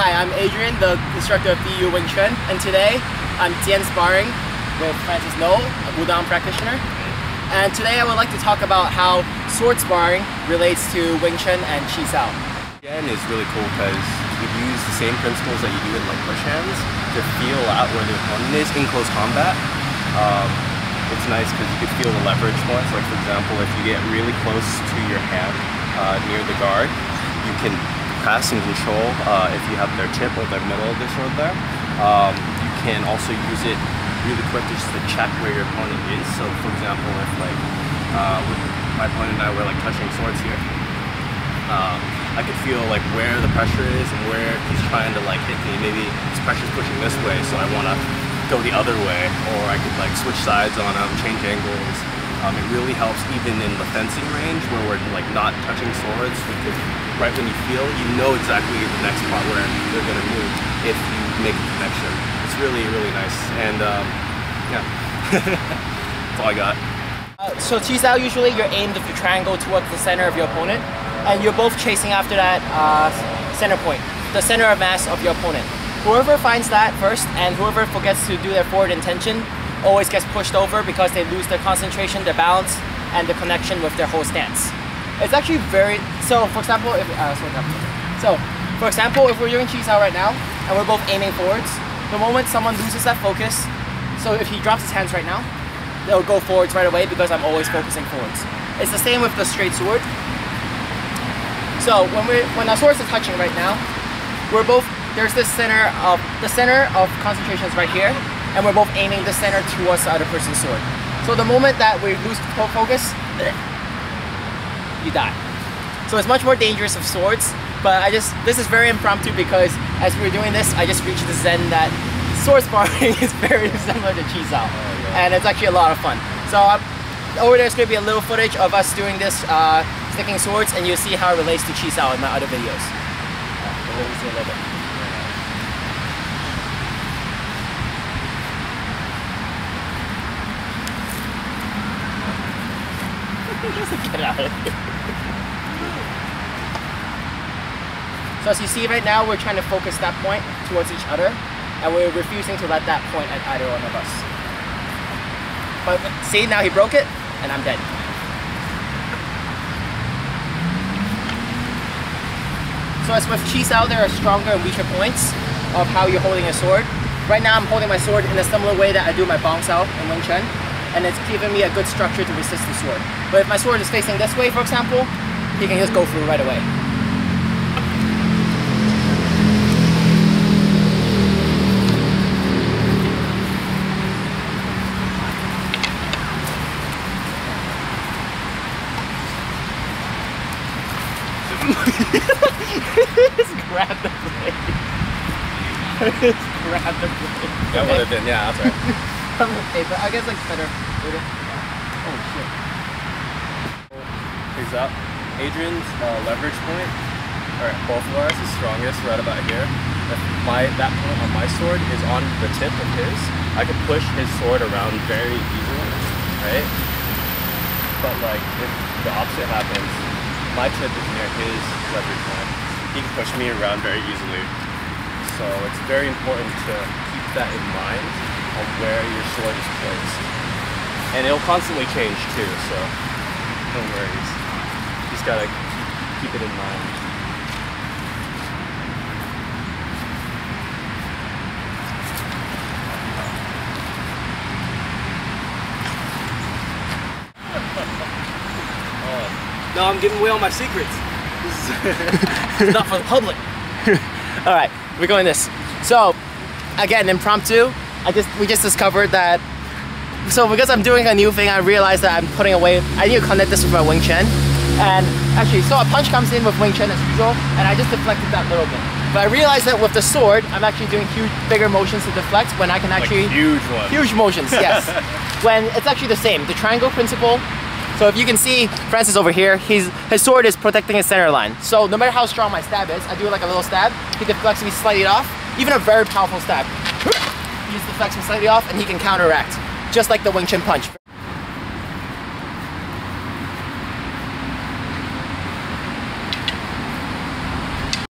Hi, I'm Adrian, the instructor of BU Wing Chun, and today I'm Jian Sparring with Francis No, a Wudang practitioner. And today I would like to talk about how sword sparring relates to Wing Chun and Chi Sao. Jian is really cool because you use the same principles that you do in like push hands to feel out where the opponent is in close combat. It's nice because you can feel the leverage points. Like for example, if you get really close to your hand near the guard, you can press and control if you have their tip or their middle of the sword there. You can also use it really quick just to check where your opponent is. So for example, if like my opponent and I were like touching swords here, I could feel like where the pressure is and where he's trying to like hit me. Maybe his pressure's pushing this way, so I want to go the other way, or I could like switch sides on him, change angles. It really helps even in the fencing range where we're like not touching swords. We could, right when you feel, you know exactly the next part where they're going to move if you make a connection. It's really, really nice. And yeah, that's all I got. So Chi Sao, usually you're aimed with your triangle towards the center of your opponent, and you're both chasing after that center point, the center of mass of your opponent. Whoever finds that first and whoever forgets to do their forward intention always gets pushed over because they lose their concentration, their balance, and the connection with their whole stance. It's actually very, so for example, if we're doing Chi Sao right now and we're both aiming forwards, the moment someone loses that focus, so if he drops his hands right now, they'll go forwards right away because I'm always focusing forwards. It's the same with the straight sword. So when our swords are touching right now, we're both, there's this center of concentration is right here, and we're both aiming the center towards the other person's sword. So the moment that we lose focus, you die. So it's much more dangerous with swords, but this is very impromptu because as we're doing this, I just reached the zen that sword sparring is very similar to Chi Sao, and it's actually a lot of fun. So over there's going to be a little footage of us doing this, sticking swords, and you'll see how it relates to Chi Sao in my other videos. Let me see a little bit. Get out of here. So as you see right now, we're trying to focus that point towards each other, and we're refusing to let that point at either one of us. But see, now he broke it, and I'm dead. So as with Chi Sao, there are stronger and weaker points of how you're holding a sword. Right now I'm holding my sword in a similar way that I do my Bong Sao in Wing Chun, and it's giving me a good structure to resist the sword. But if my sword is facing this way, for example, he can just go through right away. Just grab the blade. Just grab the blade. That would have been, yeah, that's right. Okay, but I guess like better. Oh shit. Here's up. Adrian's leverage point, or both of ours, is strongest right about here. If that point on my sword is on the tip of his, I could push his sword around very easily, right? But like if the opposite happens, my tip is near his leverage point, he can push me around very easily. So it's very important to keep that in mind on where your sword is placed. And it'll constantly change too, so no worries. You just gotta keep it in mind. No, I'm giving away all my secrets. This is not for the public. Alright, we're going this. So, again, impromptu. We just discovered that, so because I'm doing a new thing, I realized that I'm putting away, I need to connect this with my Wing Chun. And actually, so a punch comes in with Wing Chun as usual, and I just deflected that little bit. But I realized that with the sword, I'm actually doing bigger motions to deflect when I can actually... Like huge ones. Huge motions, yes. When it's actually the same, the triangle principle. So if you can see, Francis over here, his sword is protecting his center line. So no matter how strong my stab is, I do like a little stab, he deflects me slightly off, even a very powerful stab. He just deflects me slightly off and he can counteract, just like the Wing Chun punch.